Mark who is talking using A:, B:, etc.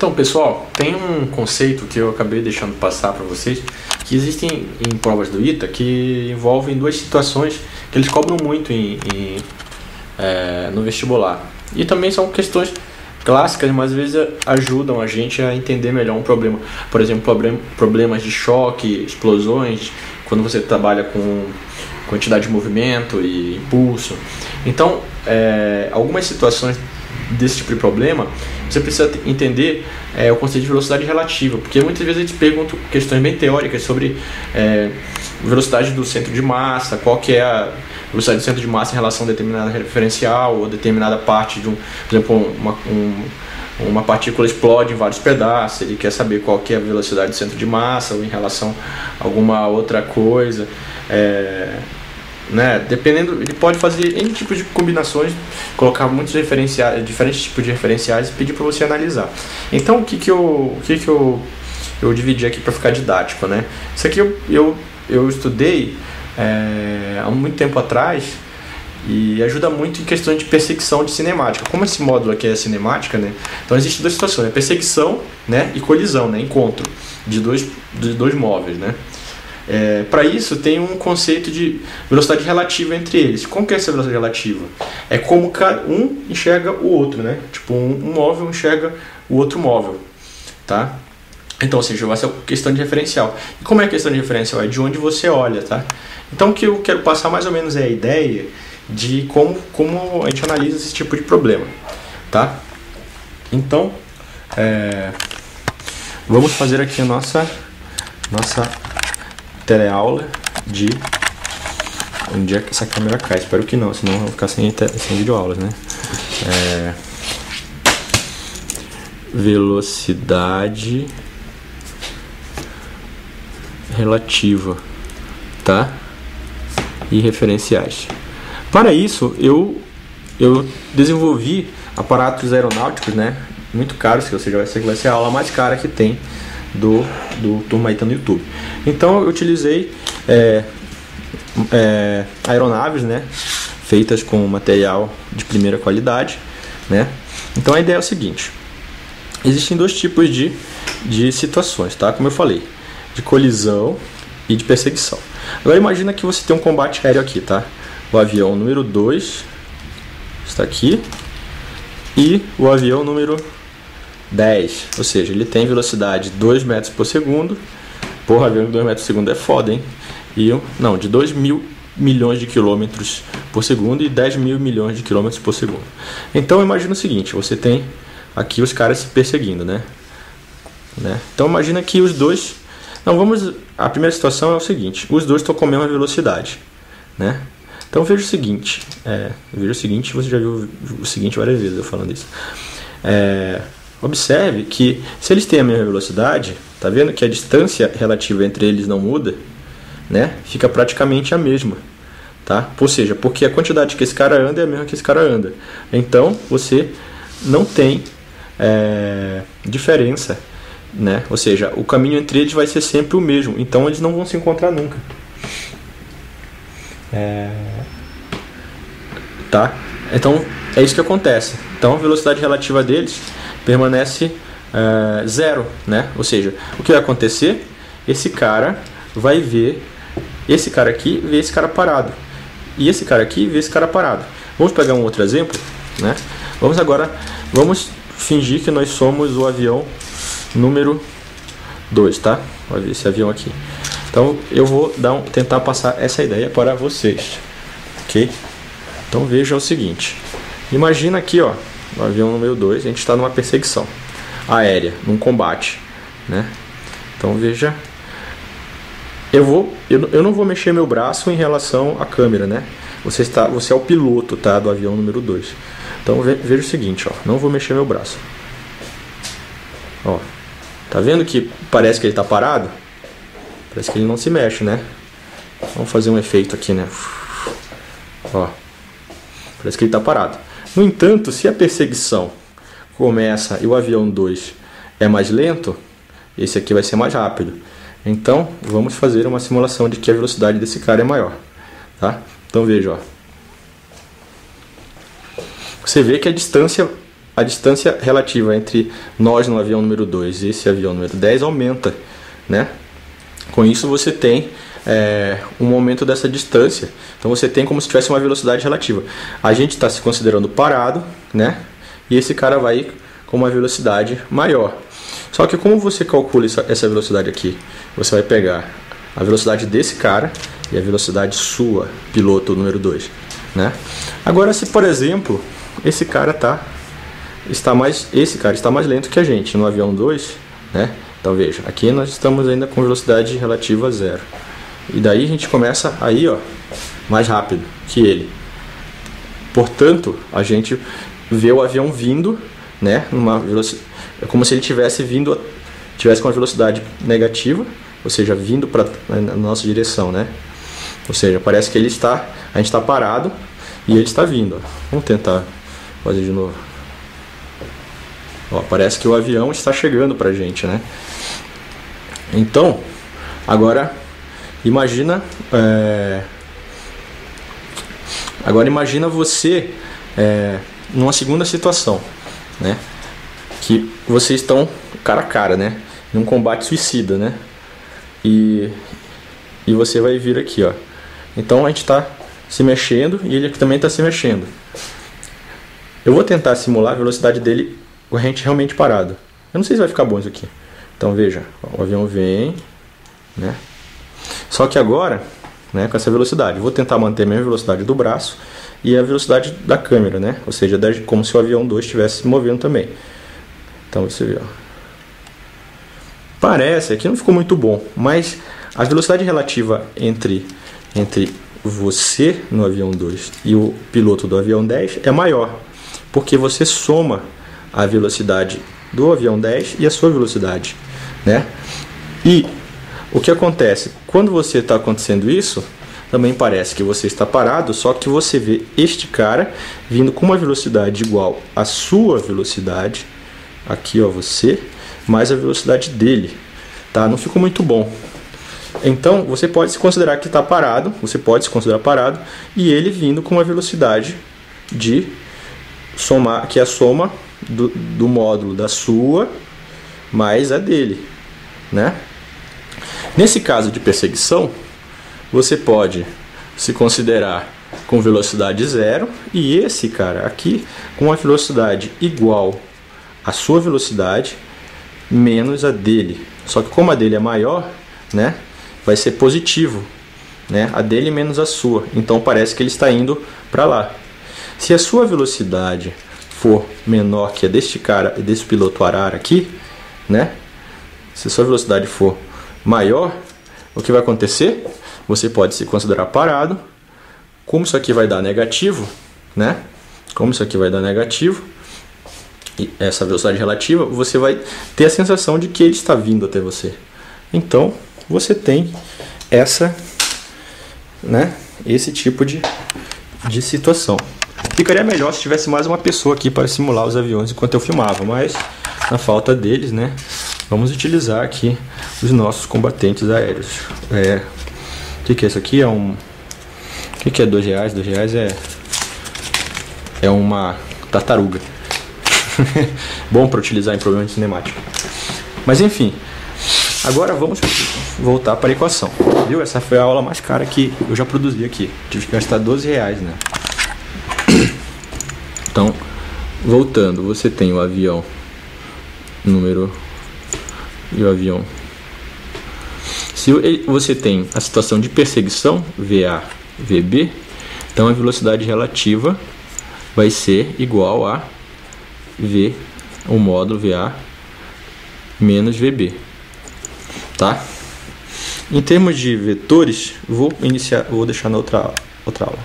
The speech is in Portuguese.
A: Então, pessoal, tem um conceito que eu acabei deixando passar para vocês, que existem em provas do ITA que envolvem duas situações que eles cobram muito no vestibular. E também são questões clássicas, mas às vezes ajudam a gente a entender melhor um problema. Por exemplo, problemas de choque, explosões, quando você trabalha com quantidade de movimento e impulso. Então, algumas situações desse tipo de problema, você precisa entender o conceito de velocidade relativa, porque muitas vezes a gente pergunta questões bem teóricas sobre velocidade do centro de massa, qual que é a velocidade do centro de massa em relação a determinada referencial ou determinada parte de por exemplo, uma partícula explode em vários pedaços, ele quer saber qual que é a velocidade do centro de massa ou em relação a alguma outra coisa. Dependendo, ele pode fazer N tipos de combinações, colocar muitos diferentes tipos de referenciais e pedir para você analisar. Então, o que eu dividi aqui para ficar didático, né? Isso aqui eu estudei há muito tempo atrás e ajuda muito em questões de perseguição de cinemática. Como esse módulo aqui é cinemática, né? Então existem duas situações, perseguição, né, e colisão, né, encontro de dois móveis, né? Para isso tem um conceito de velocidade relativa entre eles. Como que é essa velocidade relativa? É como um enxerga o outro, né? Tipo, um móvel enxerga o outro móvel, tá? Então, ou seja, vai ser questão de referencial. E como é a questão de referencial? É de onde você olha, tá? Então, o que eu quero passar mais ou menos é a ideia de como a gente analisa esse tipo de problema, tá? Então, vamos fazer aqui a nossa teleaula de onde é que essa câmera cai. Espero que não, senão eu vou ficar sem videoaulas, né? Velocidade relativa, tá? E referenciais. Para isso, eu desenvolvi aparatos aeronáuticos, né? Muito caros, que vai ser a aula mais cara que tem do Turma ITA no YouTube. Então eu utilizei aeronaves, né, feitas com material de primeira qualidade, né? Então a ideia é o seguinte: existem dois tipos de situações, tá? Como eu falei, de colisão e de perseguição. Agora imagina que você tem um combate aéreo aqui, tá? O avião número 2 está aqui e o avião número 10, ou seja, ele tem velocidade de 2 metros por segundo. Porra, avião de 2 metros por segundo é foda, hein? De 2 mil milhões de quilômetros por segundo e 10 mil milhões de quilômetros por segundo. Então imagina o seguinte: você tem aqui os caras se perseguindo, né? Então imagina que os dois... A primeira situação é o seguinte: os dois estão com a mesma velocidade, né? Então veja o seguinte, você já viu o seguinte várias vezes eu falando isso. Observe que se eles têm a mesma velocidade, tá vendo que a distância relativa entre eles não muda, né? Fica praticamente a mesma, tá? Ou seja, porque a quantidade que esse cara anda é a mesma que esse cara anda. Então você não tem diferença, né? Ou seja, o caminho entre eles vai ser sempre o mesmo. Então eles não vão se encontrar nunca. Tá? Então é isso que acontece. Então a velocidade relativa deles permanece zero, né? Ou seja, o que vai acontecer? Esse cara vai ver esse cara aqui, ver esse cara parado, e esse cara aqui vê esse cara parado. Vamos pegar um outro exemplo, né? Vamos fingir que nós somos o avião número 2, tá? Olha esse avião aqui. Então eu vou tentar passar essa ideia para vocês, ok? Então veja o seguinte: imagina aqui, ó, o avião número 2, a gente está numa perseguição aérea, num combate, né? Então veja, eu não vou mexer meu braço em relação à câmera, né? Você é o piloto, tá, do avião número 2. Então veja o seguinte, ó, não vou mexer meu braço. Ó, tá vendo que parece que ele está parado? Parece que ele não se mexe, né? Vamos fazer um efeito aqui, né? Ó, parece que ele está parado. No entanto, se a perseguição começa e o avião 2 é mais lento, esse aqui vai ser mais rápido. Então, vamos fazer uma simulação de que a velocidade desse cara é maior, tá? Então veja, ó. Você vê que a distância a distância relativa entre nós no avião número 2 e esse avião número 10 aumenta, né? Com isso você tem um aumento dessa distância. Então você tem como se tivesse uma velocidade relativa. A gente está se considerando parado, né? E esse cara vai com uma velocidade maior. Só que como você calcula essa velocidade aqui? Você vai pegar a velocidade desse cara e a velocidade sua, piloto número 2, né? Agora, se por exemplo, esse cara está mais lento que a gente no avião 2, né? Então veja, aqui nós estamos ainda com velocidade relativa a 0. E daí a gente começa aí, ó, mais rápido que ele. Portanto, a gente vê o avião vindo, né, numa velocidade, é como se ele tivesse com uma velocidade negativa, ou seja, vindo para na nossa direção, né? Ou seja, parece que a gente está parado e ele está vindo. Ó. Vamos tentar fazer de novo. Ó, parece que o avião está chegando para a gente, né? Então, agora imagina você numa segunda situação, né? Que vocês estão cara a cara, né? Num combate suicida, né? E você vai vir aqui, ó. Então a gente está se mexendo e ele aqui também está se mexendo. Eu vou tentar simular a velocidade dele com a gente realmente parado. Eu não sei se vai ficar bom isso aqui. Então veja, o avião vem, né? Só que agora, né, com essa velocidade, eu vou tentar manter a mesma velocidade do braço e a velocidade da câmera, né? Ou seja, como se o avião 2 estivesse se movendo também. Então você vê, ó. Parece, aqui não ficou muito bom, mas a velocidade relativa entre você no avião 2 e o piloto do avião 10 é maior, porque você soma a velocidade do avião 10 e a sua velocidade, né? E o que acontece? Quando você está acontecendo isso, também parece que você está parado, só que você vê este cara vindo com uma velocidade igual à sua velocidade, aqui ó, você, mais a velocidade dele, tá? Não ficou muito bom. Então você pode se considerar que está parado, e ele vindo com uma velocidade de somar, que é a soma do módulo da sua mais a dele, né? Nesse caso de perseguição, você pode se considerar com velocidade 0 e esse cara aqui com uma velocidade igual à sua velocidade menos a dele. Só que como a dele é maior, né, vai ser positivo, né, a dele menos a sua. Então parece que ele está indo para lá. Se a sua velocidade for menor que a deste cara e desse piloto arara aqui, né, se a sua velocidade for maior, o que vai acontecer? Você pode se considerar parado. Como isso aqui vai dar negativo, né? Como isso aqui vai dar negativo, e essa velocidade relativa, você vai ter a sensação de que ele está vindo até você. Então, você tem esse tipo de situação. Ficaria melhor se tivesse mais uma pessoa aqui para simular os aviões enquanto eu filmava, mas na falta deles, né, vamos utilizar aqui os nossos combatentes aéreos. O que é isso aqui? O que é R$2? R$2 é uma tartaruga. Bom para utilizar em problema de cinemática. Mas enfim, agora vamos voltar para a equação. Viu? Essa foi a aula mais cara que eu já produzi aqui. Tive que gastar R$12, né? Então, voltando, você tem o avião número e o avião. Se você tem a situação de perseguição, VA, VB, então a velocidade relativa vai ser igual a V, o módulo VA menos VB, tá? Em termos de vetores, vou deixar na outra aula.